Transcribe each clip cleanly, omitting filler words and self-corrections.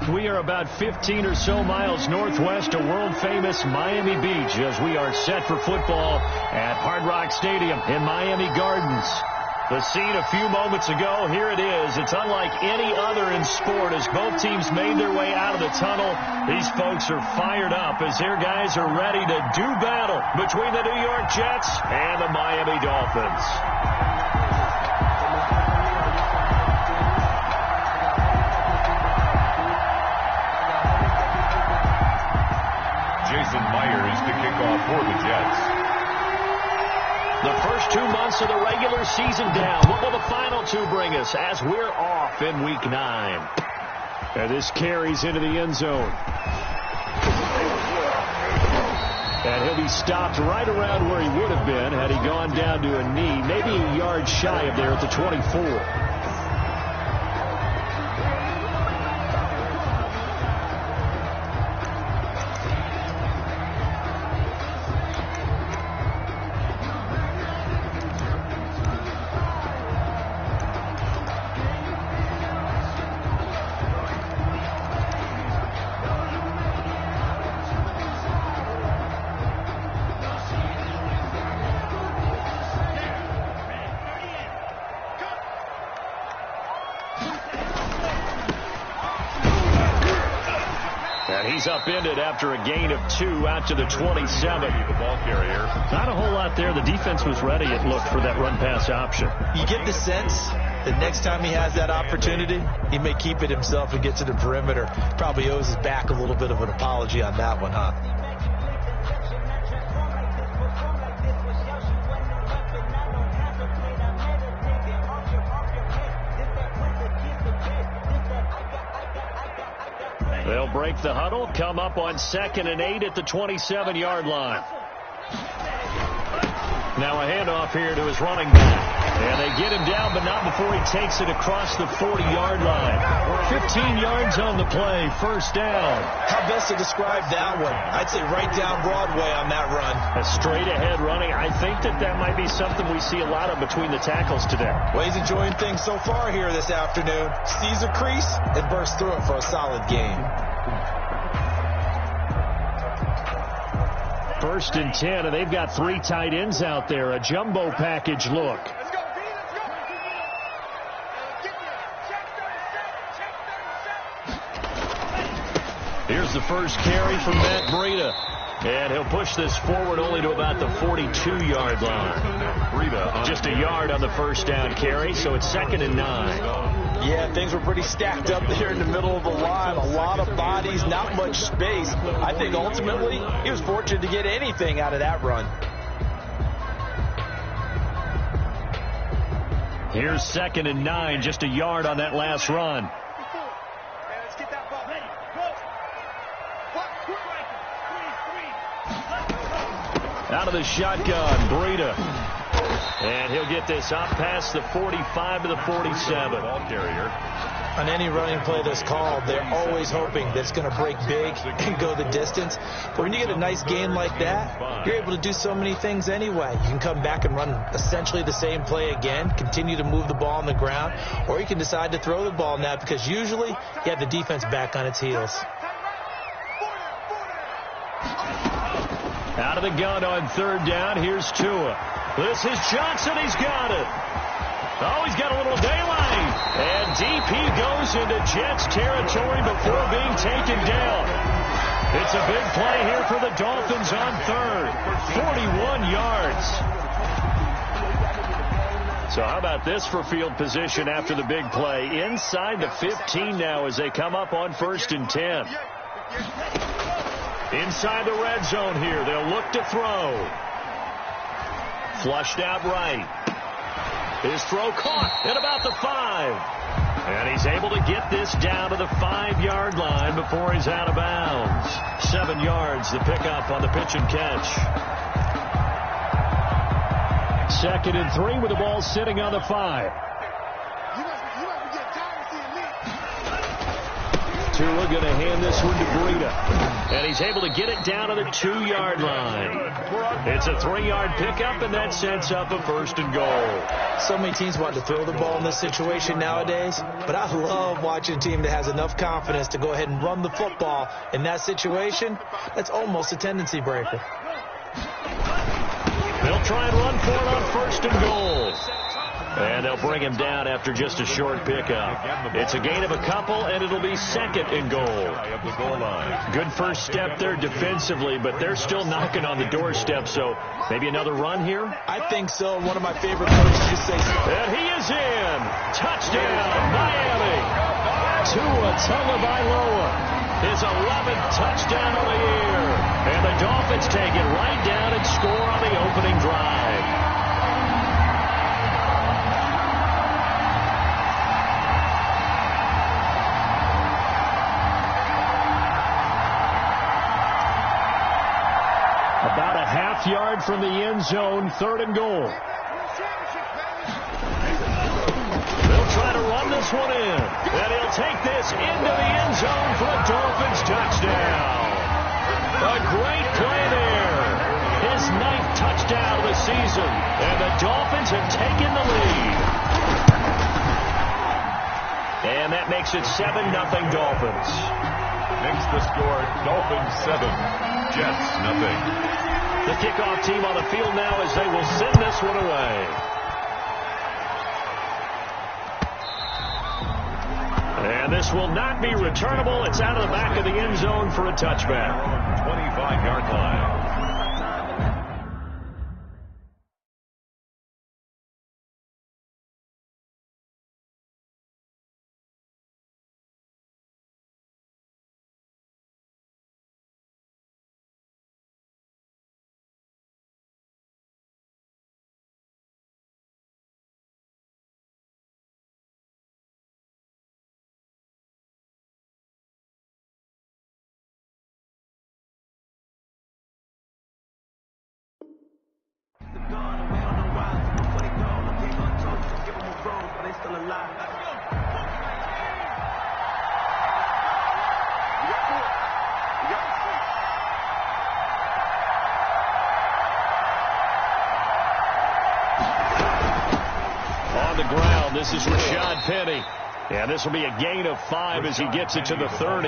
we are about 15 or so miles northwest of world-famous Miami Beach as we are set for football at Hard Rock Stadium in Miami Gardens. The scene a few moments ago, here it is. It's unlike any other in sport as both teams made their way out of the tunnel. These folks are fired up as their guys are ready to do battle between the New York Jets and the Miami Dolphins. Jason Myers to kick off for the Jets. The first 2 months of the regular season down. What will the final two bring us as we're off in Week 9? And this carries into the end zone. And he'll be stopped right around where he would have been had he gone down to a knee, maybe a yard shy of there at the 24. He's upended after a gain of 2 out to the 27. The ball carrier. Not a whole lot there. The defense was ready, it looked, for that run-pass option. You get the sense that next time he has that opportunity, he may keep it himself and get to the perimeter. Probably owes his back a little bit of an apology on that one, huh? They'll break the huddle, come up on 2nd and 8 at the 27-yard line. Now a handoff here to his running back. And they get him down, but not before he takes it across the 40-yard line. 15 yards on the play, first down. How best to describe that one? I'd say right down Broadway on that run. A straight-ahead running. I think that might be something we see a lot of between the tackles today. Well, he's enjoying things so far here this afternoon. Sees a crease and bursts through it for a solid gain. 1st and 10, and they've got 3 tight ends out there. A jumbo package look. Here's the first carry from Matt Breida. And he'll push this forward only to about the 42-yard line. Just a yard on the first down carry, so it's 2nd and 9. Yeah, things were pretty stacked up there in the middle of the line. A lot of bodies, not much space. I think ultimately he was fortunate to get anything out of that run. Here's 2nd and 9, just a yard on that last run. Out of the shotgun, Breida. And he'll get this up past the 45 to the 47. Ball carrier. On any running play that's called, they're always hoping that it's going to break big and go the distance. But when you get a nice gain like that, you're able to do so many things anyway. You can come back and run essentially the same play again, continue to move the ball on the ground, or you can decide to throw the ball now because usually you have the defense back on its heels. Out of the gun on 3rd down. Here's Tua. This is Johnson. He's got it. Oh, he's got a little daylight. And deep he goes into Jets territory before being taken down. It's a big play here for the Dolphins on 3rd. 41 yards. So how about this for field position after the big play? Inside the 15 now as they come up on 1st and 10. Inside the red zone here. They'll look to throw. Flushed out right. His throw caught at about the 5. And he's able to get this down to the 5-yard line before he's out of bounds. 7 yards the pickup on the pitch and catch. 2nd and 3 with the ball sitting on the 5. Tua going to hand this one to Breida. And he's able to get it down to the 2-yard line. It's a 3-yard pickup, and that sets up a first and goal. So many teams want to throw the ball in this situation nowadays, but I love watching a team that has enough confidence to go ahead and run the football. In that situation, that's almost a tendency breaker. They'll try and run for it on first and goal. And they'll bring him down after just a short pickup. It's a gain of a couple, and it'll be second and goal. Good first step there defensively, but they're still knocking on the doorstep, so maybe another run here? I think so. One of my favorite coaches just say so. And he is in. Touchdown, Miami. Tua Tagovailoa. His 11th touchdown of the year. And the Dolphins take it right down and score on the opening drive. About a half yard from the end zone, third and goal. They'll try to run this one in. And he'll take this into the end zone for a Dolphins touchdown. A great play there. His 9th touchdown of the season. And the Dolphins have taken the lead. And that makes it 7-0 Dolphins. Makes the score Dolphins 7, Jets 0. The kickoff team on the field now as they will send this one away. And this will not be returnable. It's out of the back of the end zone for a touchback. 25-yard line. This is Rashad Penny. And this will be a gain of 5 as he gets it to the 30.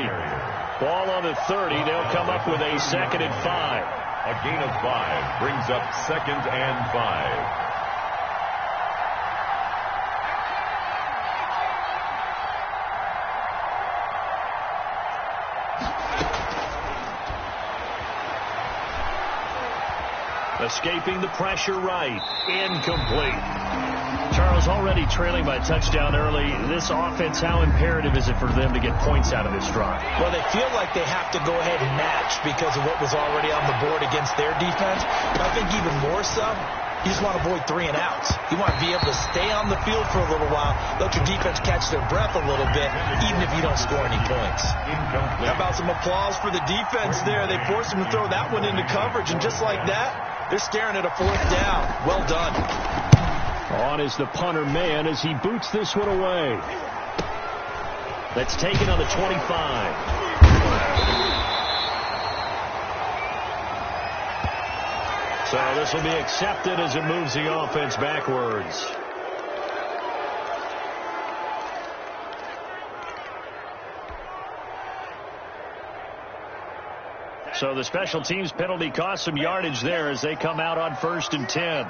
Ball on the 30. They'll come up with a 2nd and 5. A gain of 5 brings up 2nd and 5. Escaping the pressure right. Incomplete. Charles, already trailing by a touchdown early. This offense, how imperative is it for them to get points out of this drive? Well, they feel like they have to go ahead and match because of what was already on the board against their defense. But I think even more so, you just want to avoid 3 and outs. You want to be able to stay on the field for a little while, let your defense catch their breath a little bit, even if you don't score any points. How about some applause for the defense there? They forced them to throw that one into coverage, and just like that, they're staring at a 4th down. Well done. On is the punter man as he boots this one away. That's taken on the 25. So this will be accepted as it moves the offense backwards. So the special teams penalty cost some yardage there as they come out on 1st and 10.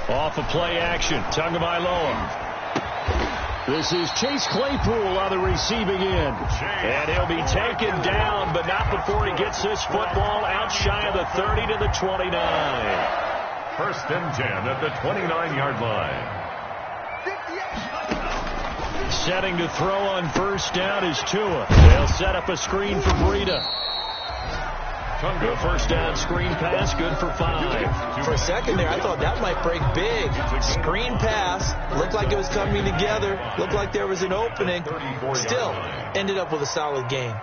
Off of play action, Tagovailoa. This is Chase Claypool on the receiving end. And he'll be taken down, but not before he gets this football out shy of the 30 to the 29. 1st and 10 at the 29-yard line. Setting to throw on 1st down is Tua. They'll set up a screen for Breida. The 1st down screen pass, good for 5. For a second there, I thought that might break big. Screen pass, looked like it was coming together, looked like there was an opening. Still, ended up with a solid gain.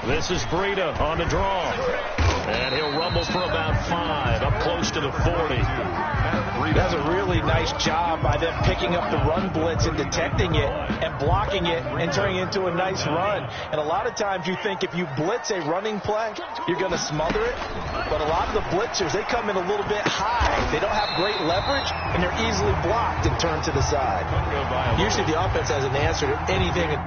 This is Breida on the draw. And he'll rumble for about 5, up close to the 40. That's a really nice job by them picking up the run blitz and detecting it and blocking it and turning it into a nice run. And a lot of times you think if you blitz a running play, you're going to smother it. But a lot of the blitzers, they come in a little bit high. They don't have great leverage, and they're easily blocked and turned to the side. Usually the offense has an answer to anything.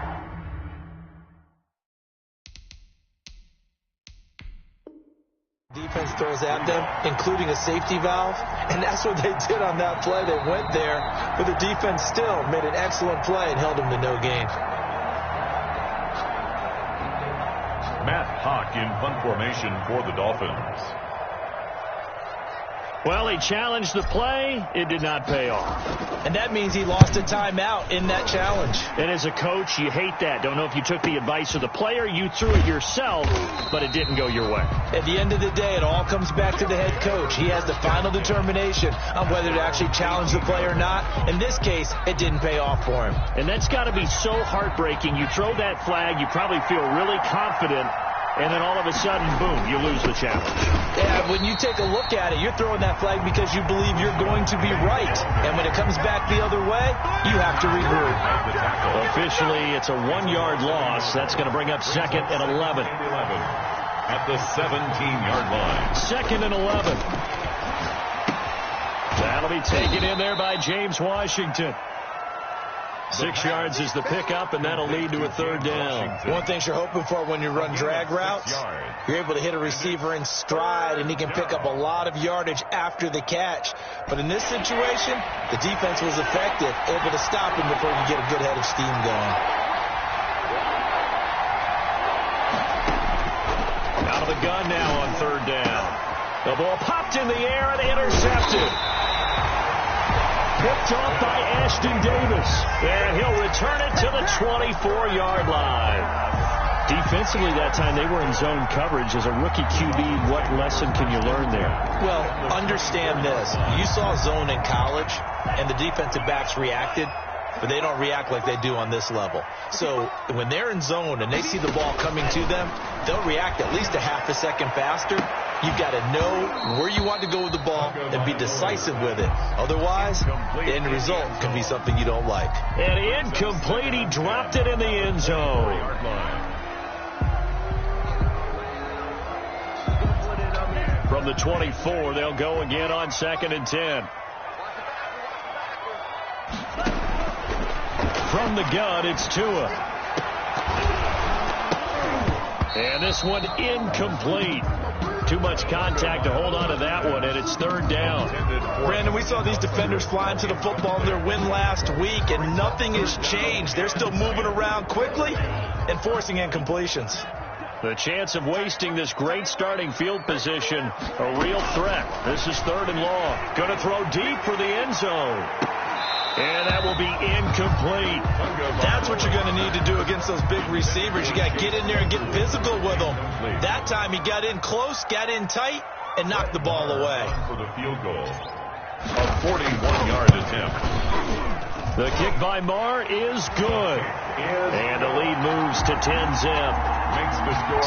Defense throws at them, including a safety valve, and that's what they did on that play. They went there, but the defense still made an excellent play and held them to no gain. Matt Hawk in punt formation for the Dolphins. Well, he challenged the play. It did not pay off. And that means he lost a timeout in that challenge. And as a coach, you hate that. Don't know if you took the advice of the player. You threw it yourself, but it didn't go your way. At the end of the day, it all comes back to the head coach. He has the final determination on whether to actually challenge the play or not. In this case, it didn't pay off for him. And that's got to be so heartbreaking. You throw that flag, you probably feel really confident, and then all of a sudden, boom, you lose the challenge. Yeah, when you take a look at it, you're throwing that flag because you believe you're going to be right. And when it comes back the other way, you have to regroup. Officially, it's a 1-yard loss. That's going to bring up 2nd and 11. At the 17-yard line. 2nd and 11. That'll be taken in there by James Washington. 6 yards is the pickup, and that'll lead to a 3rd down. One thing you're hoping for when you run drag routes, you're able to hit a receiver in stride, and he can pick up a lot of yardage after the catch. But in this situation, the defense was effective, able to stop him before he could get a good head of steam going. Out of the gun now on 3rd down. The ball popped in the air and intercepted. Picked off by Ashton Davis. And he'll return it to the 24-yard line. Defensively that time, they were in zone coverage. As a rookie QB, what lesson can you learn there? Well, understand this. You saw zone in college, and the defensive backs reacted, but they don't react like they do on this level. So when they're in zone and they see the ball coming to them, they'll react at least a half a second faster. You've got to know where you want to go with the ball and be decisive with it. Otherwise, the end result can be something you don't like. And incomplete. He dropped it in the end zone. From the 24, they'll go again on 2nd and 10. From the gun, it's Tua. And this one incomplete. Too much contact to hold on to that one, and it's 3rd down. Brandon, we saw these defenders flying to the football in their win last week, and nothing has changed. They're still moving around quickly and forcing incompletions. The chance of wasting this great starting field position, a real threat. This is 3rd and long. Going to throw deep for the end zone. And that will be incomplete. That's what you're going to need to do against those big receivers. You got to get in there and get physical with them. That time he got in close, got in tight, and knocked the ball away. For the field goal, a 41-yard attempt. The kick by Marr is good. And the lead moves to 10-zip.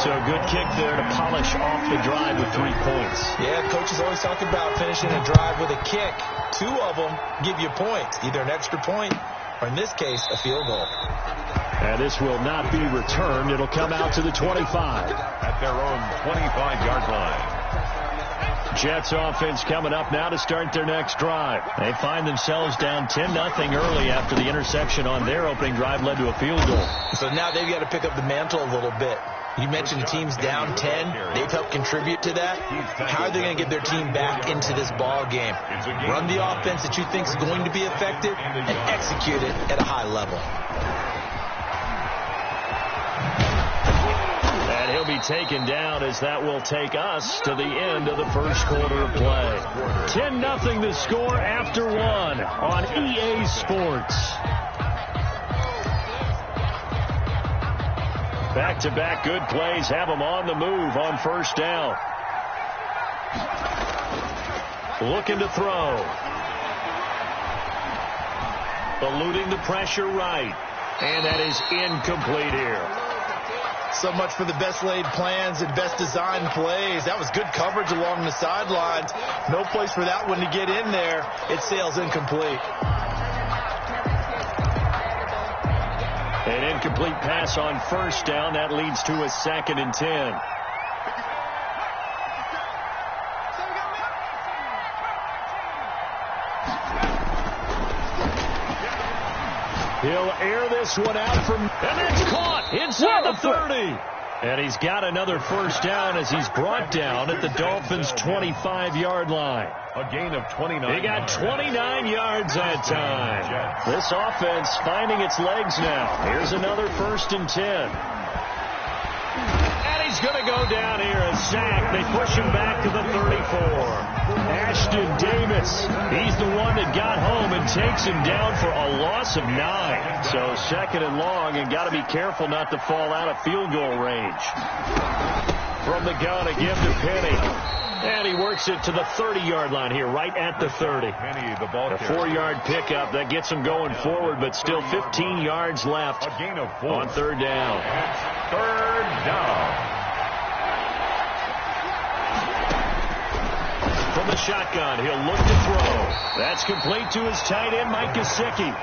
So a good kick there to polish off the drive with 3 points. Yeah, coaches always talk about finishing a drive with a kick. 2 of them give you points, either an extra point or, in this case, a field goal. And this will not be returned. It'll come out to the 25. At their own 25-yard line. Jets offense coming up now to start their next drive. They find themselves down 10-0 early after the interception on their opening drive led to a field goal. So now they've got to pick up the mantle a little bit. You mentioned teams down 10. They've helped contribute to that. How are they going to get their team back into this ball game? Run the offense that you think is going to be effective and execute it at a high level. And he'll be taken down as that will take us to the end of the first quarter of play. 10-0 the score after 1 on EA Sports. Back-to-back good plays have them on the move on 1st down. Looking to throw. Eluding the pressure right. And that is incomplete here. So much for the best laid plans and best designed plays. That was good coverage along the sidelines. No place for that one to get in there. It sails incomplete. An incomplete pass on first down. That leads to a 2nd and 10. He'll air this one out from, and it's caught inside the 30. And he's got another first down as he's brought down at the Dolphins' 25-yard line. A gain of 29. He got 29 yards that time. This offense finding its legs now. Here's another 1st and 10. And he's going to go down here, a sack. They push him back to the 34. Ashton Davis, he's the one that got home and takes him down for a loss of 9. So 2nd and long, and got to be careful not to fall out of field goal range. From the gun again to Penny. And he works it to the 30-yard line here, right at the 30. A 4-yard pickup that gets him going forward, but still 15 yards left on 3rd down. And 3rd down. From the shotgun, he'll look to throw. That's complete to his tight end, Mike Gesicki.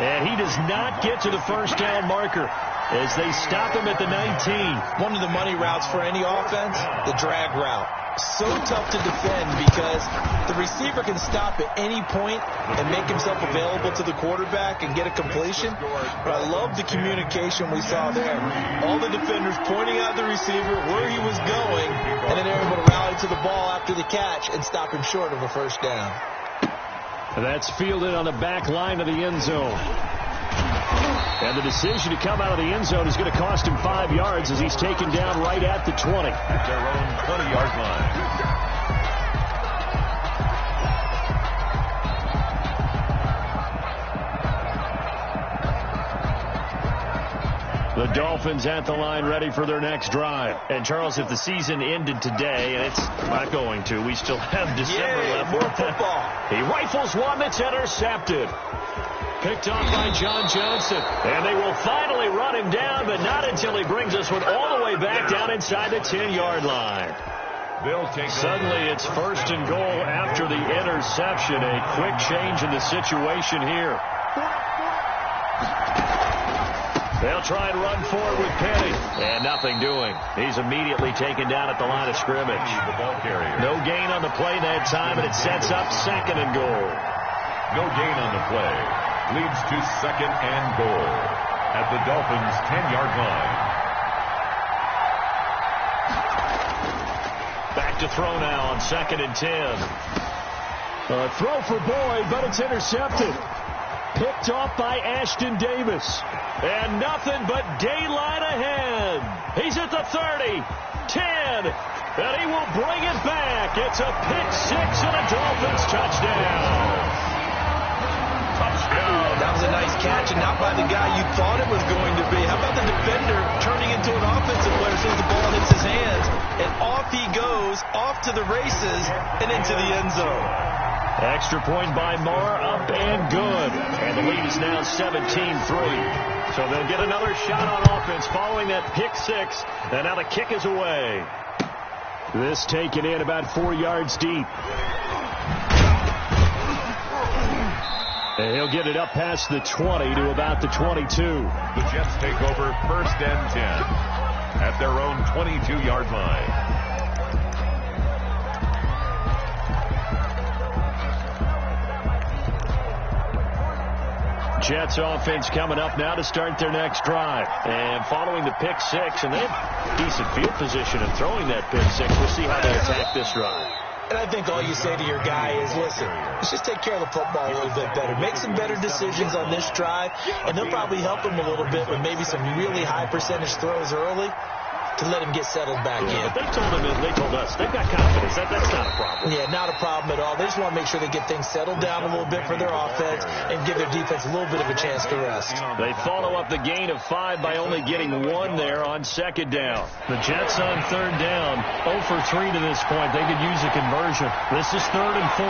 And he does not get to the first down marker as they stop him at the 19. One of the money routes for any offense, the drag route. So tough to defend because the receiver can stop at any point and make himself available to the quarterback and get a completion. But I love the communication we saw there. All the defenders pointing out the receiver where he was going, and then they're able to rally to the ball after the catch and stop him short of a first down. That's fielded on the back line of the end zone. And the decision to come out of the end zone is going to cost him 5 yards as he's taken down right at the 20. At their own 20-yard line. The Dolphins at the line ready for their next drive. And, Charles, if the season ended today, and it's not going to, we still have December left. More football. He rifles one that's intercepted. Picked off by John Johnson. And they will finally run him down, but not until he brings us one all the way back down inside the 10-yard line. Suddenly it's 1st and goal after the interception. A quick change in the situation here. They'll try and run forward with Penny. And nothing doing. He's immediately taken down at the line of scrimmage. No gain on the play that time, and it sets up 2nd and goal. No gain on the play. Leads to 2nd and goal at the Dolphins' 10-yard line. Back to throw now on 2nd and 10. A throw for Boyd, but it's intercepted. Picked off by Ashton Davis. And nothing but daylight ahead. He's at the 30, 10, and he will bring it back. It's a pick 6 and a Dolphins touchdown. That was a nice catch, and not by the guy you thought it was going to be. How about the defender turning into an offensive player as soon as the ball hits his hands? And off he goes, off to the races, and into the end zone. Extra point by Marr, up and good. And the lead is now 17-3. So they'll get another shot on offense following that pick 6. And now the kick is away. This taken in about 4 yards deep. And he'll get it up past the 20 to about the 22. The Jets take over 1st and 10 at their own 22-yard line. Jets offense coming up now to start their next drive. And following the pick 6, and they have decent field position in throwing that pick 6. We'll see how they attack this drive. And I think all you say to your guy is, listen, let's just take care of the football a little bit better. Make some better decisions on this drive, and they'll probably help him a little bit with maybe some really high percentage throws early to let him get settled back in. But they told us they've got confidence. That's not a problem. Yeah, not a problem at all. They just want to make sure they get things settled down a little bit for their offense and give their defense a little bit of a chance to rest. They follow up the gain of 5 by only getting 1 there on 2nd down. The Jets on 3rd down, 0 for 3 to this point. They could use a conversion. This is 3rd and 4.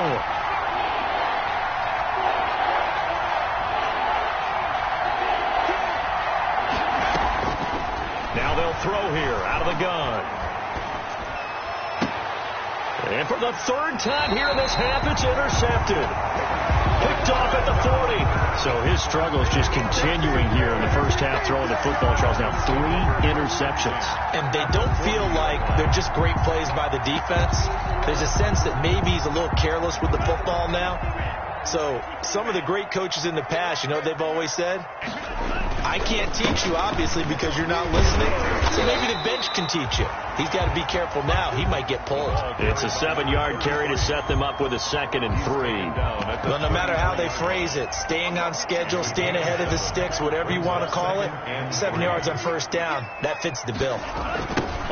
Now they'll throw here out of the gun. And for the third time here in this half, it's intercepted. Picked off at the 40. So his struggles just continuing here in the first half throwing the football. Charles, now 3 interceptions. And they don't feel like they're just great plays by the defense. There's a sense that maybe he's a little careless with the football now. So some of the great coaches in the past, you know, they've always said, I can't teach you, obviously, because you're not listening. So maybe the bench can teach you. He's got to be careful now. He might get pulled. It's a 7-yard carry to set them up with a 2nd and 3. Well, no matter how they phrase it, staying on schedule, staying ahead of the sticks, whatever you want to call it, 7 yards on first down, that fits the bill.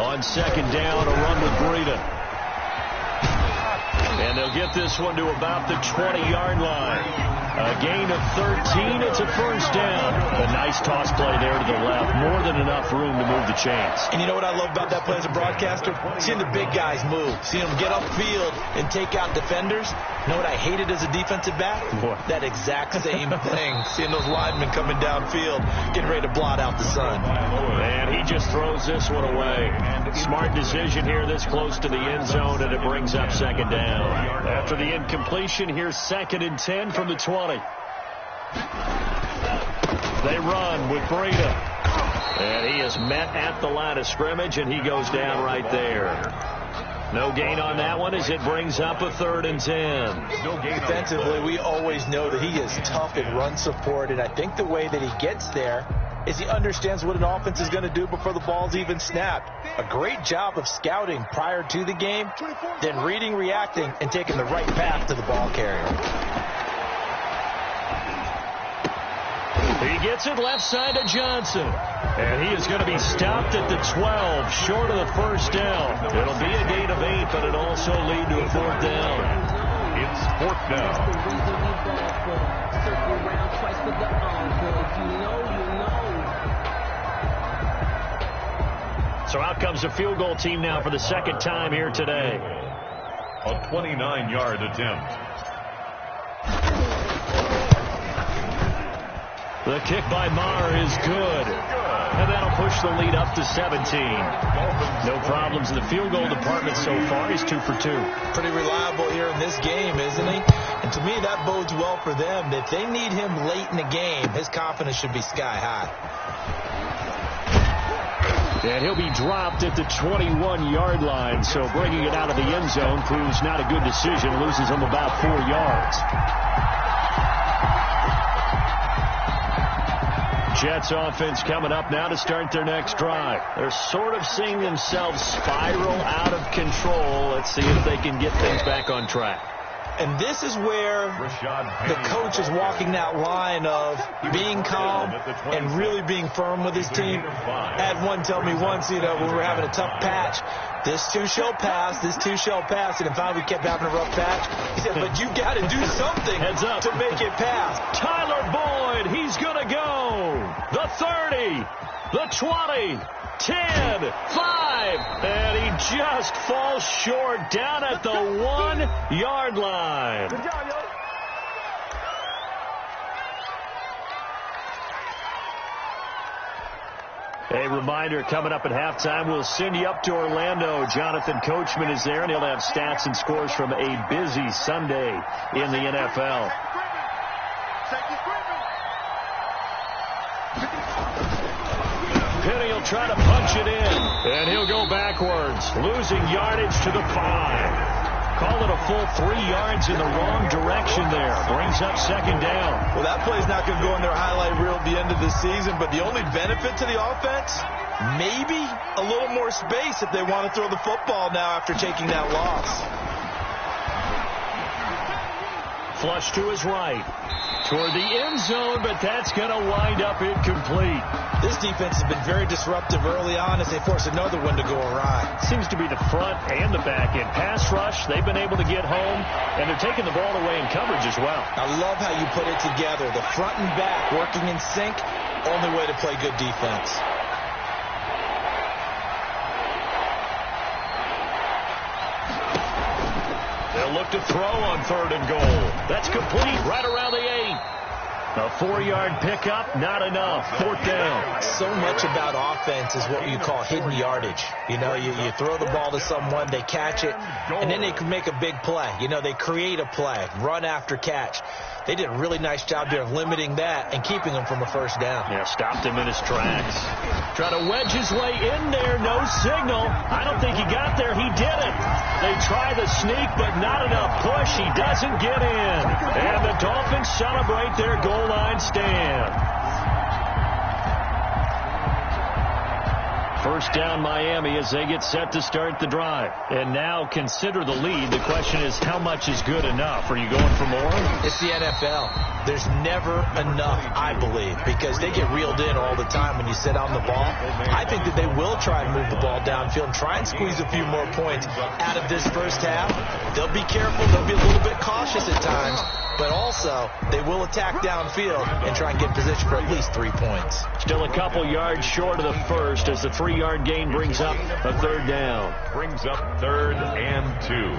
On 2nd down, a run with Breida. And they'll get this one to about the 20-yard line. A gain of 13. It's a first down. A nice toss play there to the left. More than enough room to move the chains. And you know what I love about that play as a broadcaster? Seeing the big guys move. Seeing them get upfield and take out defenders. You know what I hated as a defensive back? What? That exact same thing. Seeing those linemen coming downfield, getting ready to blot out the sun. And he just throws this one away. Smart decision here this close to the end zone, and it brings up 2nd down. After the incompletion, here's 2nd and 10 from the 20. They run with Breida. And he is met at the line of scrimmage, and he goes down right there. No gain on that one as it brings up a 3rd and 10. Defensively, we always know that he is tough in run support, and I think the way that he gets there is he understands what an offense is going to do before the ball's even snapped. A great job of scouting prior to the game, then reading, reacting, and taking the right path to the ball carrier. He gets it left side to Johnson. And he is going to be stopped at the 12, short of the first down. It'll be a gain of 8, but it'll also lead to a 4th down. It's 4th down. So out comes the field goal team now for the 2nd time here today. A 29-yard attempt. The kick by Maher is good. And that'll push the lead up to 17. No problems in the field goal department so far. He's 2 for 2. Pretty reliable here in this game, isn't he? And to me, that bodes well for them. If they need him late in the game, his confidence should be sky high. And he'll be dropped at the 21-yard line. So bringing it out of the end zone proves not a good decision. Loses him about 4 yards. Jets offense coming up now to start their next drive. They're sort of seeing themselves spiral out of control. Let's see if they can get things back on track. And this is where the coach is walking that line of being calm and really being firm with his team. I had one tell me once, you know, when we were having a tough patch, this too shall pass, this too shall pass. And finally we kept having a rough patch. He said, but you got to do something to make it pass. Tyler Boyd, he's going to go. The 30, the 20, 10, 5, and he just falls short down at the 1-yard line. Good job, yo. A reminder coming up at halftime, we'll send you up to Orlando. Jonathan Coachman is there, and he'll have stats and scores from a busy Sunday in the NFL. Penny will try to punch it in, and he'll go backwards, losing yardage to the 5. Call it a full 3 yards in the wrong direction there. Brings up 2nd down. Well, that play's not going to go in their highlight reel at the end of the season, but the only benefit to the offense, maybe a little more space if they want to throw the football now after taking that loss. Flush to his right. Toward the end zone, but that's going to wind up incomplete. This defense has been very disruptive early on as they force another one to go awry. Seems to be the front and the back end. Pass rush, they've been able to get home, and they're taking the ball away in coverage as well. I love how you put it together. The front and back working in sync, only way to play good defense. They'll look to throw on 3rd and goal. That's complete right around the 8. A 4-yard pickup, not enough. 4th down. So much about offense is what you call hidden yardage. You know, you throw the ball to someone, they catch it, and then they can make a big play. You know, they create a play, run after catch. They did a really nice job there of limiting that and keeping him from a first down. Yeah, stopped him in his tracks. Try to wedge his way in there, no signal. I don't think he got there. He didn't. They try the sneak, but not enough push. He doesn't get in. And the Dolphins celebrate their goal line stand. First down Miami as they get set to start the drive. And now consider the lead. The question is, how much is good enough? Are you going for more? It's the NFL. There's never enough, I believe, because they get reeled in all the time when you sit on the ball. I think that they will try and move the ball downfield and try and squeeze a few more points out of this first half. They'll be careful. They'll be a little bit cautious at times. But also, they will attack downfield and try and get position for at least 3 points. Still a couple yards short of the first as the 3-yard gain brings up a 3rd down. Brings up 3rd and 2.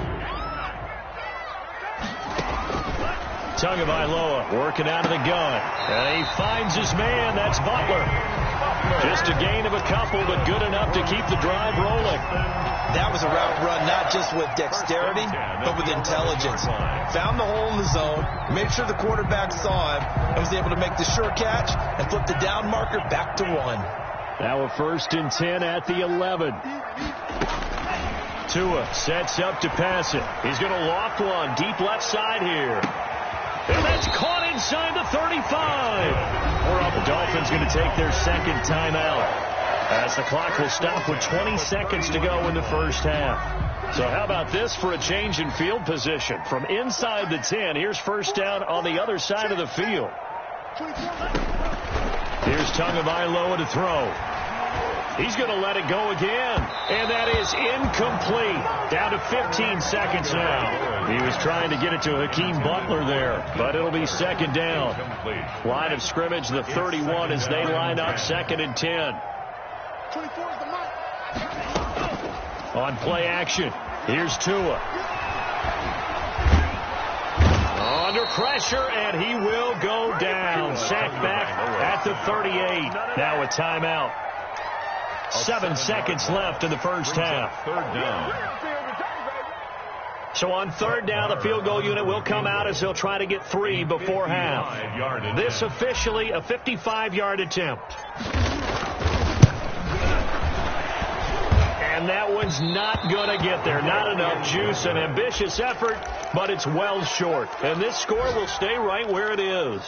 Tagovailoa working out of the gun. And he finds his man. That's Butler. Just a gain of a couple, but good enough to keep the drive rolling. That was a route run not just with dexterity, but with intelligence. Found the hole in the zone, made sure the quarterback saw him, and was able to make the sure catch and flip the down marker back to 1. Now a 1st and 10 at the 11. Tua sets up to pass it. He's going to loft one deep left side here. And that's caught inside the 35. The Dolphins going to take their 2nd timeout as the clock will stop with 20 seconds to go in the first half. So how about this for a change in field position? From inside the 10, here's first down on the other side of the field. Here's Tagovailoa to throw. He's going to let it go again. And that is incomplete. Down to 15 seconds now. He was trying to get it to Hakeem Butler there, but it'll be 2nd down. Line of scrimmage, the 31 as they line up 2nd and 10. On play action, here's Tua. Under pressure, and he will go down. Sacked back at the 38. Now a timeout. 7 seconds left in the first half. 3rd down. So on 3rd down, the field goal unit will come out as they'll try to get 3 before half. This officially a 55-yard attempt. And that one's not going to get there. Not enough juice. An ambitious effort, but it's well short. And this score will stay right where it is.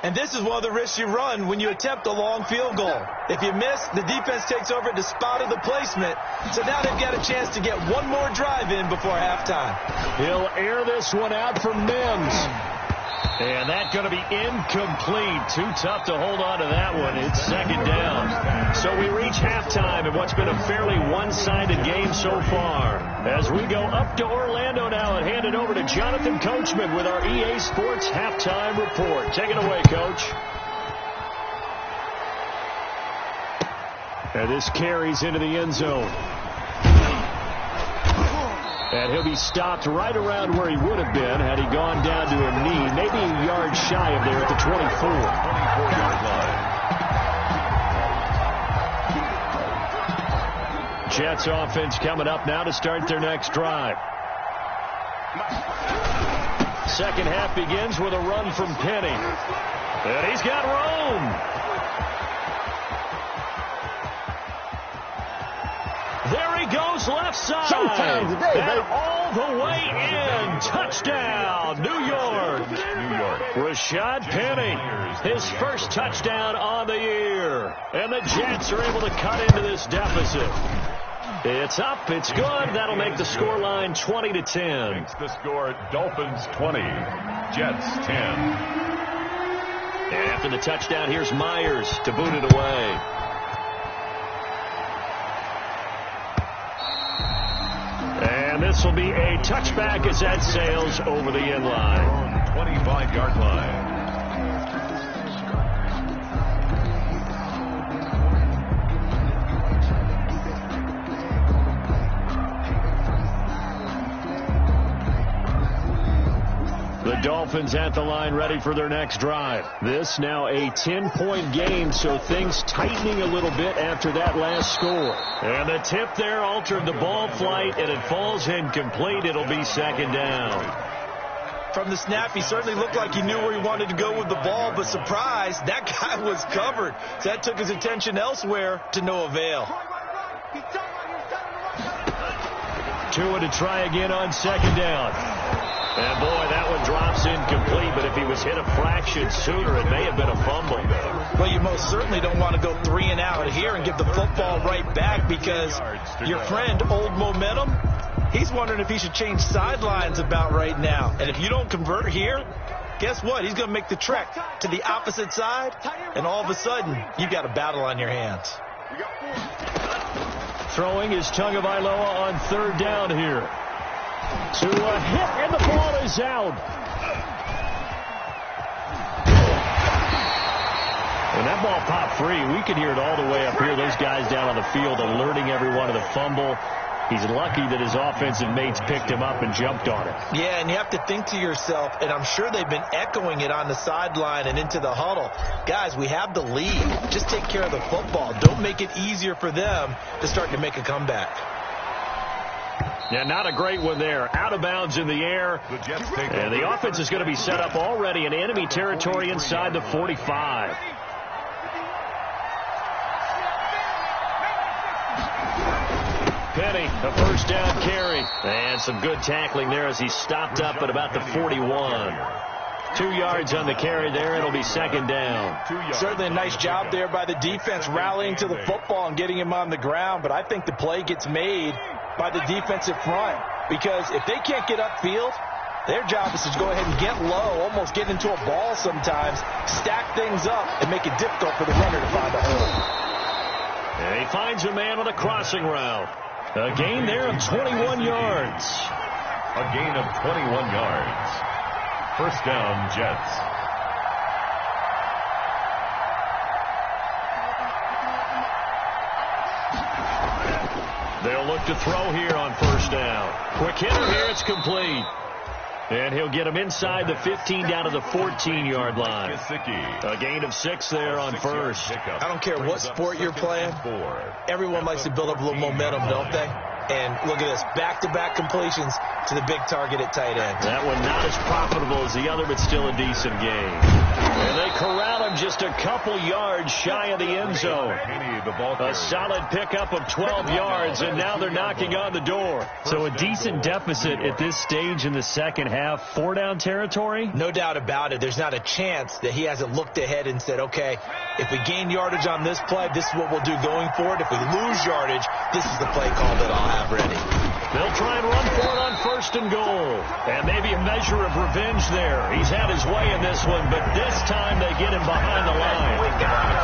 And this is one of the risks you run when you attempt a long field goal. If you miss, the defense takes over at the spot of the placement. So now they've got a chance to get one more drive in before halftime. He'll air this one out for Mims. And that's going to be incomplete. Too tough to hold on to that one. It's 2nd down. So we reach halftime in what's been a fairly one-sided game so far. As we go up to Orlando now and hand it over to Jonathan Coachman with our EA Sports Halftime Report. Take it away, Coach. And this carries into the end zone. And he'll be stopped right around where he would have been had he gone down to a knee, maybe a yard shy of there at the 24. 24-yard line. Jets offense coming up now to start their next drive. Second half begins with a run from Penny. And he's got room. There he goes left side. Showtime today, and all the way in. Touchdown, New York. Rashad Penny, his first touchdown on the year. And the Jets are able to cut into this deficit. It's up, it's good. That'll make the scoreline 20-10. Makes the score Dolphins 20, Jets 10. And after the touchdown, here's Myers to boot it away. And this will be a touchback as that sails over the end line. 25-yard line. The Dolphins at the line, ready for their next drive. This now a 10-point game, so things tightening a little bit after that last score. And the tip there altered the ball flight, and it falls incomplete. It'll be second down. From the snap, he certainly looked like he knew where he wanted to go with the ball, but surprise, that guy was covered. So that took his attention elsewhere to no avail. Tua to try again on second down. And boy, that one drops incomplete, but if he was hit a fraction sooner, it may have been a fumble. Well, you most certainly don't want to go 3 and out here and give the football right back, because your friend, Old Momentum, he's wondering if he should change sidelines about right now. And if you don't convert here, guess what? He's going to make the trek to the opposite side, and all of a sudden, you've got a battle on your hands. Throwing is Tagovailoa on third down here. To a hit, and the ball is out. And that ball popped free. We could hear it all the way up here. Those guys down on the field alerting everyone of the fumble. He's lucky that his offensive mates picked him up and jumped on it. Yeah, and you have to think to yourself, and I'm sure they've been echoing it on the sideline and into the huddle. Guys, we have the lead. Just take care of the football. Don't make it easier for them to start to make a comeback. Yeah, not a great one there. Out of bounds in the air. And the offense is going to be set up already in enemy territory inside the 45. Penny, a first down carry. And some good tackling there as he stopped up at about the 41. 2 yards on the carry there. It'll be second down. Certainly a nice job there by the defense rallying to the football and getting him on the ground. But I think the play gets made by the defensive front, because if they can't get upfield, their job is to go ahead and get low, almost get into a ball sometimes, stack things up, and make it difficult for the runner to find a hole. And he finds a man on a crossing route. A gain there of 21 yards. A gain of 21 yards. First down, Jets. They'll look to throw here on first down. Quick hitter here, it's complete. And he'll get him inside the 15 down to the 14-yard line. A gain of 6 there on first. I don't care what sport you're playing. Everyone likes to build up a little momentum, don't they? And look at this, back-to-back completions to the big target at tight end. That one not as profitable as the other, but still a decent game. And they corral him just a couple yards shy of the end zone. A solid pickup of 12 yards, and now they're knocking on the door. So a decent deficit at this stage in the second half. 4-down territory? No doubt about it. There's not a chance that he hasn't looked ahead and said, okay, if we gain yardage on this play, this is what we'll do going forward. If we lose yardage, this is the play call that I'll have ready. They'll try and run for it on first and goal. And maybe a measure of revenge there. He's had his way in this one, but this time they get him behind the line.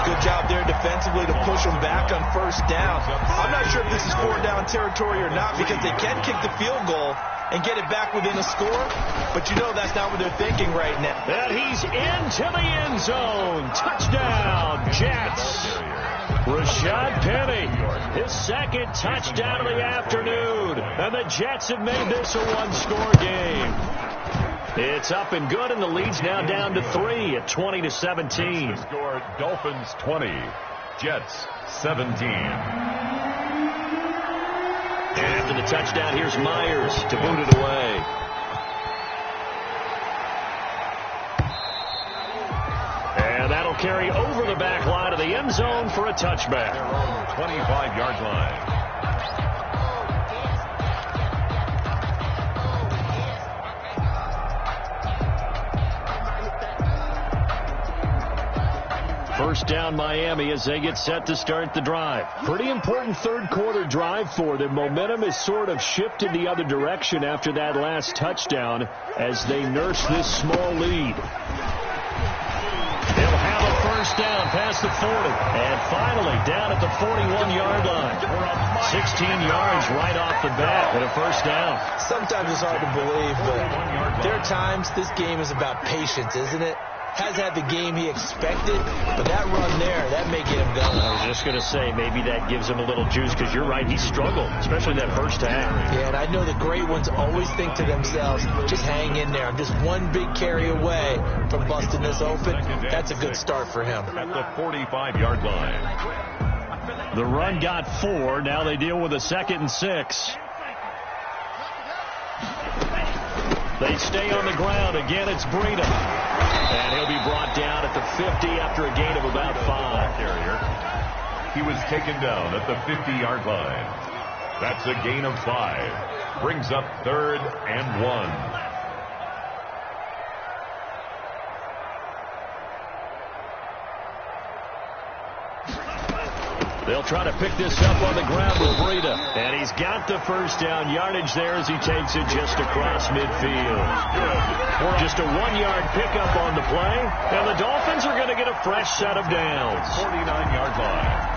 Good job there defensively to push him back on first down. I'm not sure if this is 4-down territory or not, because they can kick the field goal and get it back within a score, but you know that's not what they're thinking right now. And he's into the end zone. Touchdown, Jets. Rashad Penny, his second touchdown of the afternoon. And the Jets have made this a one-score game. It's up and good, and the lead's now down to 3 at 20-17. Score Dolphins 20, Jets 17. And after the touchdown, here's Myers to boot it away. And that'll carry over the back line of the end zone for a touchback. 25-yard line. First down Miami as they get set to start the drive. Pretty important third quarter drive for them. Momentum has sort of shifted the other direction after that last touchdown as they nurse this small lead. They'll have a first down past the 40. And finally down at the 41-yard line. 16 yards right off the bat and a first down. Sometimes it's hard to believe, but there are times this game is about patience, isn't it? has had the game he expected, but that run there, that may get him going. I was just going to say, maybe that gives him a little juice, because you're right, he struggled, especially that first half. Yeah, and I know the great ones always think to themselves, just hang in there. I'm just one big carry away from busting this open. That's a good start for him. At the 45-yard line. The run got 4. Now they deal with a 2nd and 6. They stay on the ground. Again, it's Breida. And he'll be brought down at the 50 after a gain of about 5. He was taken down at the 50-yard line. That's a gain of 5. Brings up 3rd and 1. They'll try to pick this up on the ground with Breida. And he's got the first down yardage there as he takes it just across midfield. Just a 1-yard pickup on the play. And the Dolphins are going to get a fresh set of downs. 49-yard line.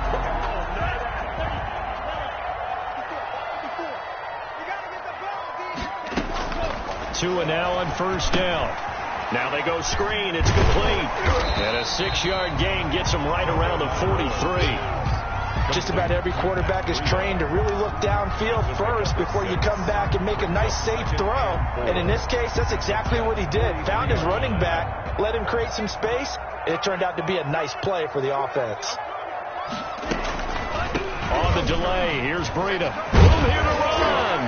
Tua now on first down. Now they go screen. It's complete. And a 6-yard gain gets him right around the 43. Just about every quarterback is trained to really look downfield first before you come back and make a nice, safe throw. And in this case, that's exactly what he did. Found his running back, let him create some space, and it turned out to be a nice play for the offense. On the delay, here's Breida. Room here to run.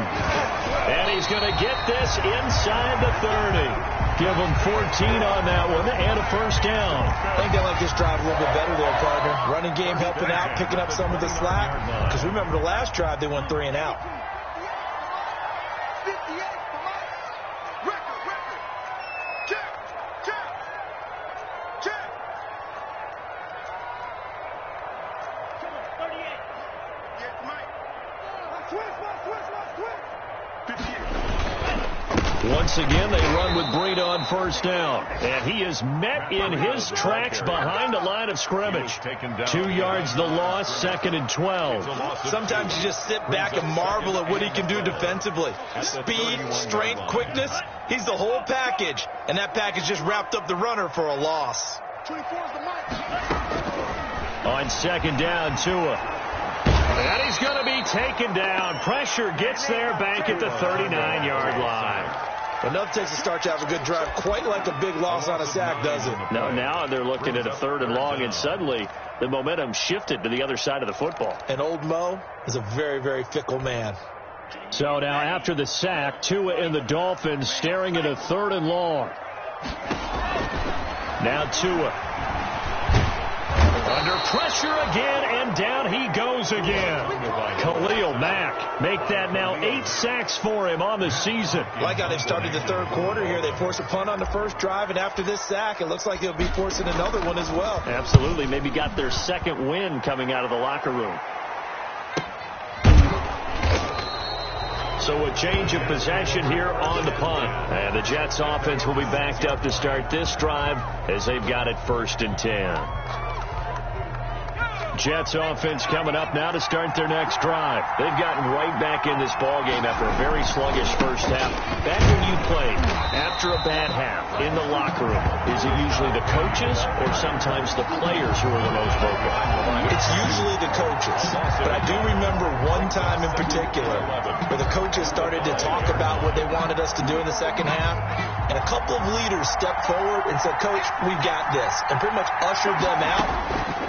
And he's going to get this inside the 30. Give him 14 on that one and a first down. I think they like this drive a little bit better there, partner. Running game helping out, picking up some of the slack. Because remember the last drive, they went 3 and out. Once again, they run with Breida on first down. And he is met in his tracks behind the line of scrimmage. 2 yards the loss, 2nd and 12. Sometimes you just sit back and marvel at what he can do defensively. Speed, strength, quickness, he's the whole package. And that package just wrapped up the runner for a loss. On 2nd down, Tua. And he's going to be taken down. Pressure gets there back at the 39-yard line. But nothing takes a start to have a good drive quite like a big loss on a sack, does it? No, now they're looking at a 3rd and long, and suddenly the momentum shifted to the other side of the football. And old Mo is a very, very fickle man. So now after the sack, Tua and the Dolphins staring at a 3rd and long. Now Tua. Under pressure again, and down he goes again. Khalil Mack make that now 8 sacks for him on the season. Like how they started the 3rd quarter here. They force a punt on the first drive, and after this sack, it looks like they'll be forcing another one as well. Absolutely. Maybe got their 2nd win coming out of the locker room. So a change of possession here on the punt. And the Jets offense will be backed up to start this drive as they've got it 1st and 10. Jets offense coming up now to start their next drive. They've gotten right back in this ballgame after a very sluggish first half. Back when you played after a bad half in the locker room, is it usually the coaches or sometimes the players who are the most vocal? It's usually the coaches. But I do remember one time in particular where the coaches started to talk about what they wanted us to do in the second half. And a couple of leaders stepped forward and said, Coach, we've got this. And pretty much ushered them out.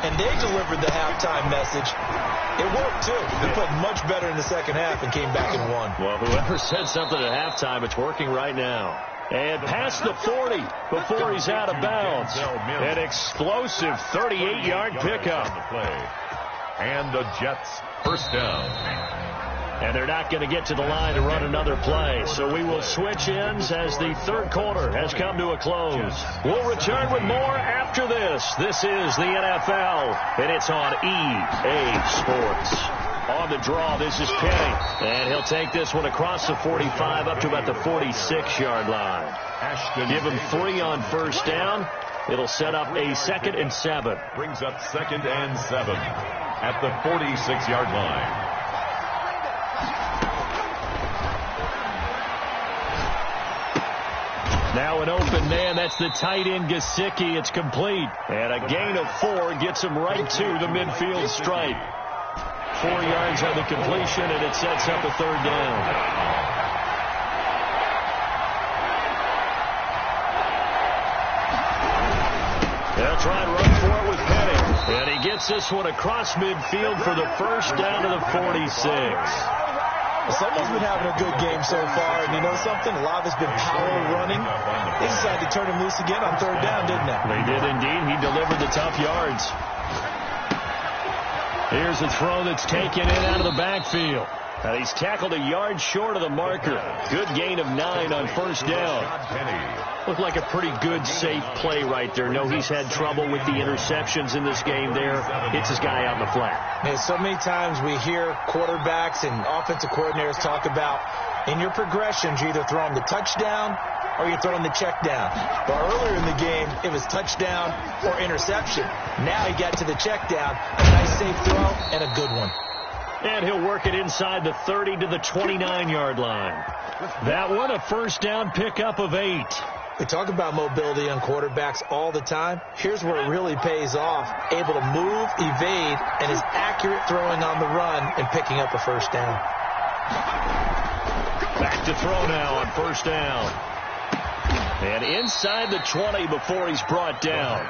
And they delivered the halftime message. It worked, too. They played much better in the second half and came back and won. Well, whoever said something at halftime, it's working right now. And past the 40 before he's out of bounds. An explosive 38-yard pickup. And the Jets first down. And they're not going to get to the line to run another play. So we will switch ends as the 3rd quarter has come to a close. We'll return with more after this. This is the NFL, and it's on EA Sports. On the draw, this is Penny. And he'll take this one across the 45 up to about the 46-yard line. Give him 3 on first down. It'll set up a 2nd and 7. Brings up 2nd and 7 at the 46-yard line. Now an open man. That's the tight end, Gesicki. It's complete. And a gain of 4 gets him right to the midfield stripe. 4 yards on the completion, and it sets up a third down. They'll try and run for it with Penny. And he gets this one across midfield for the first down to the 46. Someone's been having a good game so far, and you know something? A lot of it's been power running. They decided to turn him loose again on third down, didn't they? They did indeed. He delivered the tough yards. Here's a throw that's taken in out of the backfield. He's tackled a yard short of the marker. Good gain of 9 on first down. Looked like a pretty good, safe play right there. No, he's had trouble with the interceptions in this game there. Hits his guy out in the flat. Man, so many times we hear quarterbacks and offensive coordinators talk about in your progressions, you're either throwing the touchdown or you're throwing the check down. But earlier in the game, it was touchdown or interception. Now he got to the check down. A nice safe throw and a good one. And he'll work it inside the 30 to the 29-yard line. That one, a first down pickup of 8. We talk about mobility on quarterbacks all the time. Here's where it really pays off. Able to move, evade, and is accurate throwing on the run and picking up a first down. Back to throw now on first down. And inside the 20 before he's brought down.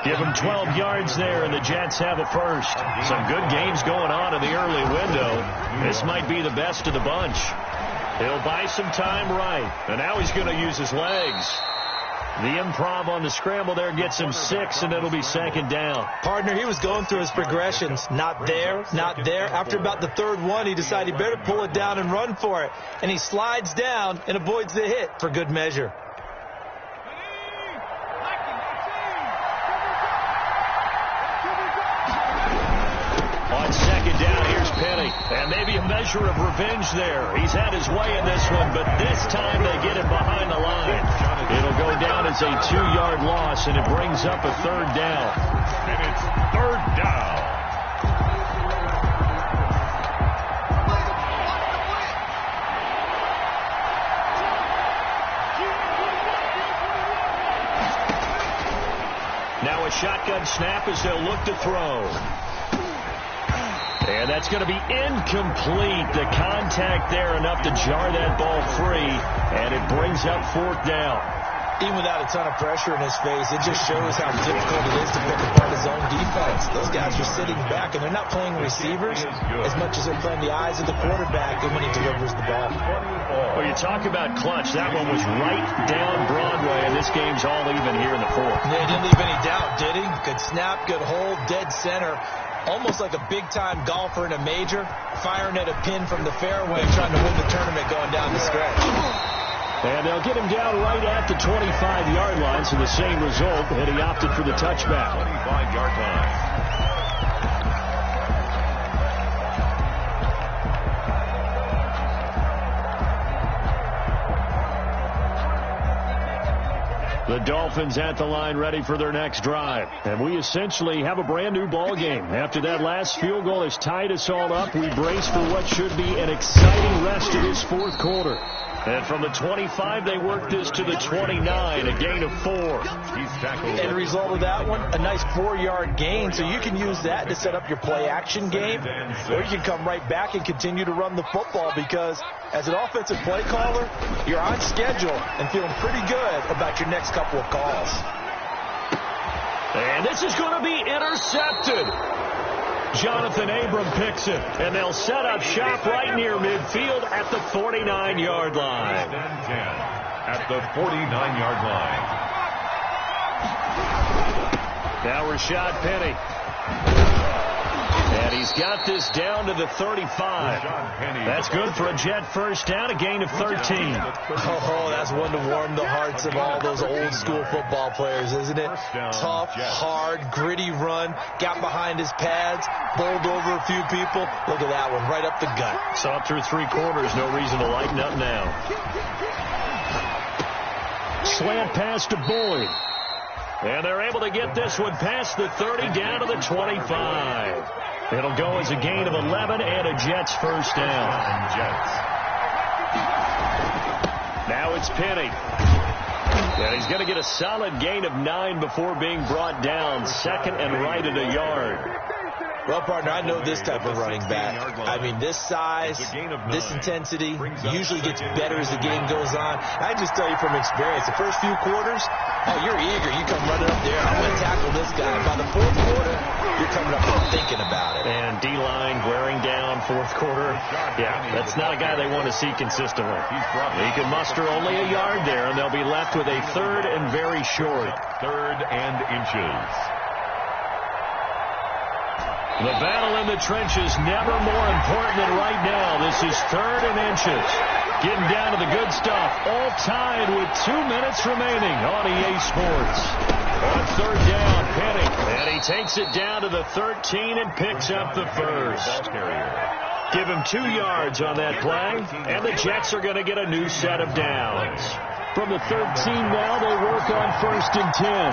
Give him 12 yards there, and the Jets have a first. Some good games going on in the early window. This might be the best of the bunch. He'll buy some time right, and now he's going to use his legs. The improv on the scramble there gets him 6, and it'll be second down. Partner, he was going through his progressions. Not there, not there. After about the third one, he decided he better pull it down and run for it. And he slides down and avoids the hit for good measure. On second down, here's Penny. And maybe a measure of revenge there. He's had his way in this one, but this time they get him behind the line. It'll go down as a 2-yard loss, and it brings up a third down. And it's third down. Now a shotgun snap as they'll look to throw. And that's going to be incomplete. The contact there enough to jar that ball free, and it brings up fourth down. Even without a ton of pressure in his face, it just shows how difficult it is to pick apart his own defense. Those guys are sitting back, and they're not playing receivers as much as they're playing the eyes of the quarterback and when he delivers the ball. Well, you talk about clutch. That one was right down Broadway, and this game's all even here in the fourth. Yeah, he didn't leave any doubt, did he? Good snap, good hold, dead center. Almost like a big-time golfer in a major, firing at a pin from the fairway, trying to win the tournament going down the stretch. And they'll get him down right at the 25-yard line, so the same result, and he opted for the touchback. 25-yard line. The Dolphins at the line ready for their next drive. And we essentially have a brand new ball game. After that last field goal has tied us all up, we brace for what should be an exciting rest of this fourth quarter. And from the 25, they work this to the 29, a gain of 4. He's tackled. And the result of that one, a nice 4-yard gain. So you can use that to set up your play-action game, or you can come right back and continue to run the football because as an offensive play caller, you're on schedule and feeling pretty good about your next couple of calls. And this is going to be intercepted. Jonathan Abram picks it, and they'll set up shop right near midfield at the 49-yard line. At the 49-yard line. Now Rashad Penny. And he's got this down to the 35. That's good for a Jet first down, a gain of 13. Oh, that's one to warm the hearts of all those old-school football players, isn't it? Tough, hard, gritty run, got behind his pads, bowled over a few people. Look at that one, right up the gut. Saw it through 3 quarters, no reason to lighten up now. Slant pass to Boyd. And they're able to get this one past the 30 down to the 25. It'll go as a gain of 11 and a Jets first down. Jets. Now it's Penny. And he's going to get a solid gain of 9 before being brought down. Second and right at a yard. Well, partner, I know this type of running back. I mean, this size, this intensity usually gets better as the game goes on. I just tell you from experience, the first few quarters, oh, you're eager. You come running up there. I'm going to tackle this guy. By the fourth quarter, you're coming up and thinking about it. And D-line wearing down fourth quarter. Yeah, that's not a guy they want to see consistently. He can muster only a yard there, and they'll be left with a third and very short. Third and inches. The battle in the trenches never more important than right now. This is third and inches. Getting down to the good stuff. All tied with 2 minutes remaining on EA Sports. On third down, Penny. And he takes it down to the 13 and picks up the first. Give him 2 yards on that play. And the Jets are going to get a new set of downs. From the 13 now, they work on first and 10.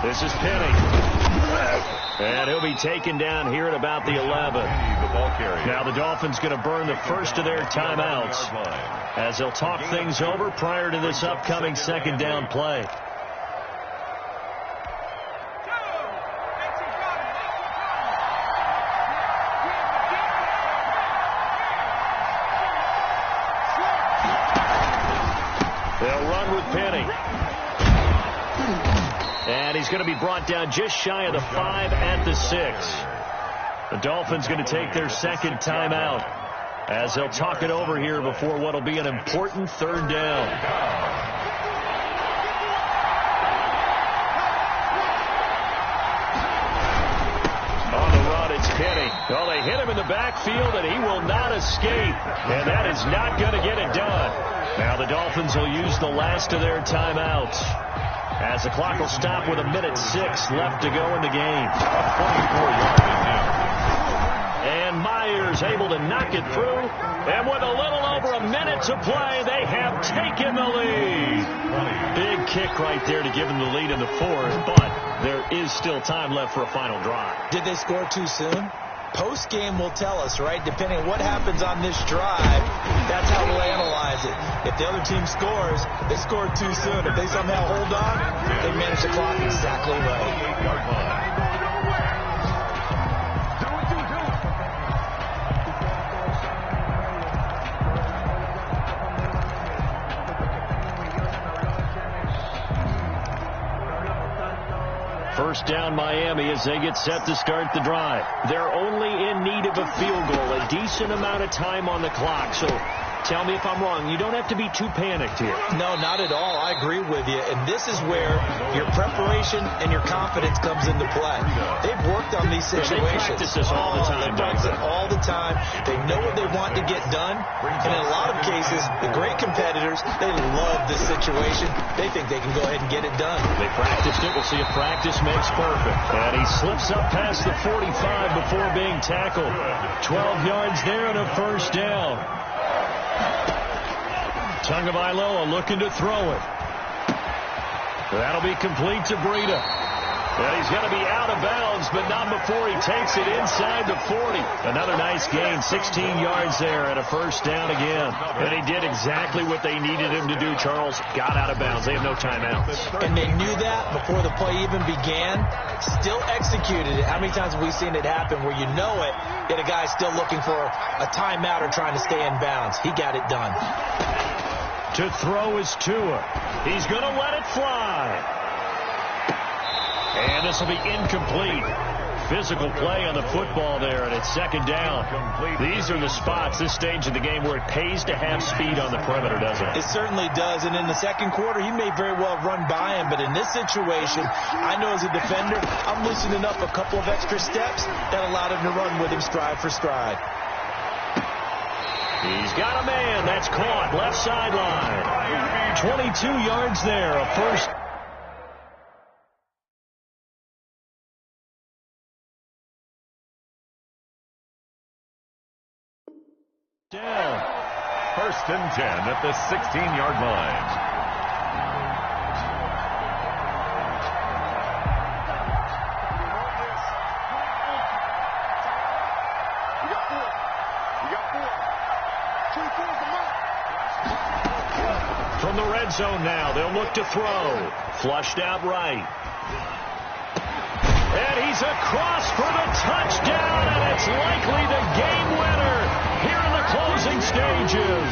This is Penny. And he'll be taken down here at about the 11. Now the Dolphins going to burn the first of their timeouts as they'll talk things over prior to this upcoming second down play. They'll run with Penny. And he's going to be brought down just shy of the 5 at the 6. The Dolphins going to take their second timeout as they'll talk it over here before what will be an important third down. On the run, it's Penny. Well, they hit him in the backfield, and he will not escape. And that is not going to get it done. Now the Dolphins will use the last of their timeouts, as the clock will stop with 1:06 left to go in the game. 24-yard and Myers able to knock it through. And with a little over a minute to play, they have taken the lead. Big kick right there to give them the lead in the fourth, but there is still time left for a final drive. Did they score too soon? Post-game will tell us, right? Depending on what happens on this drive, that's how we'll analyze it. If the other team scores, they scored too soon. If they somehow hold on, they manage the clock exactly right. First down Miami as they get set to start the drive. They're only in need of a field goal, a decent amount of time on the clock. So tell me if I'm wrong. You don't have to be too panicked here. No, not at all. I agree with you. And this is where your preparation and your confidence comes into play. They've worked on these situations. They practice this all the time. They practice it all the time. They know what they want to get done. And in a lot of cases, the great competitors, they love this situation. They think they can go ahead and get it done. They practiced it. We'll see if practice makes perfect. And he slips up past the 45 before being tackled. 12 yards there and a first down. Tagovailoa looking to throw it. That'll be complete to Breida. And he's going to be out of bounds, but not before he takes it inside the 40. Another nice gain, 16 yards there and a first down again. And he did exactly what they needed him to do, Charles. Got out of bounds. They have no timeouts. And they knew that before the play even began. Still executed it. How many times have we seen it happen where you know it, yet a guy's still looking for a timeout or trying to stay in bounds? He got it done. To throw is Tua. He's going to let it fly. And this will be incomplete. Physical play on the football there, and it's second down. These are the spots, this stage of the game, where it pays to have speed on the perimeter, doesn't it? It certainly does, and in the second quarter, he may very well have run by him, but in this situation, I know as a defender, I'm loosening up a couple of extra steps that allowed him to run with him stride for stride. He's got a man. That's caught. Left sideline. 22 yards there. A first. Down. First and 10 at the 16-yard line. zone now. They'll look to throw. Flushed out right. And he's across for the touchdown, and it's likely the game winner here in the closing stages.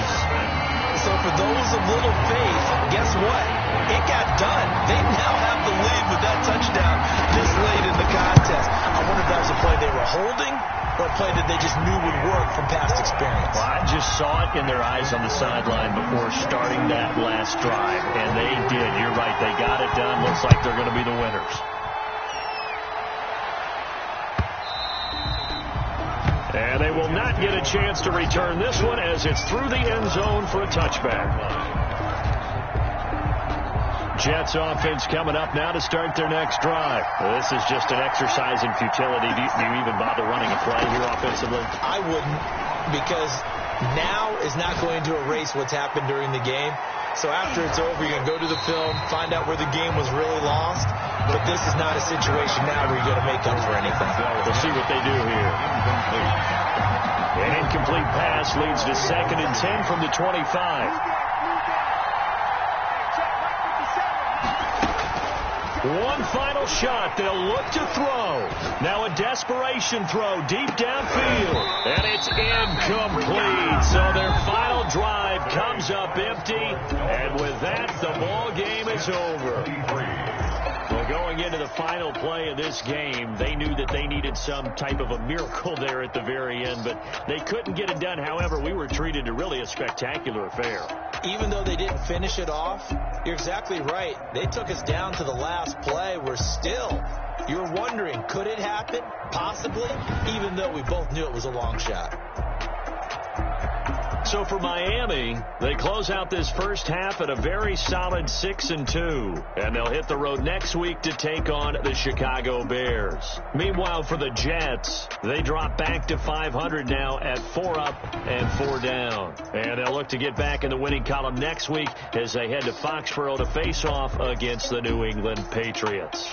So for those of little faith, guess what? It got done. They now have the lead with that touchdown this late in the contest. I wonder if that was a play they were holding or a play that they just knew would work from past experience. Well, I just saw it in their eyes on the sideline before starting that last drive, and they did. You're right. They got it done. Looks like they're going to be the winners. And they will not get a chance to return this one as it's through the end zone for a touchback. Jets offense coming up now to start their next drive. This is just an exercise in futility. Do you even bother running a play here offensively? I wouldn't, because now is not going to erase what's happened during the game. So after it's over, you can go to the film, find out where the game was really lost. But this is not a situation now where you're going to make up for anything. We'll see what they do here. An incomplete pass leads to 2nd and 10 from the 25. One final shot. They'll look to throw. Now a desperation throw deep downfield. And it's incomplete. So their final drive comes up empty. And with that, the ball game is over. Well, going into the final play of this game, they knew that they needed some type of a miracle there at the very end, but they couldn't get it done. However, we were treated to really a spectacular affair. Even though they didn't finish it off, you're exactly right. They took us down to the last play. You're wondering, could it happen? Possibly, even though we both knew it was a long shot. So for Miami, they close out this first half at a very solid 6-2. And they'll hit the road next week to take on the Chicago Bears. Meanwhile, for the Jets, they drop back to 500 now at 4 up and 4 down. And they'll look to get back in the winning column next week as they head to Foxborough to face off against the New England Patriots.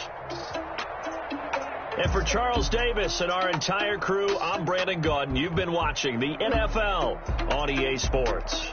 And for Charles Davis and our entire crew, I'm Brandon Gaudin. You've been watching the NFL on EA Sports.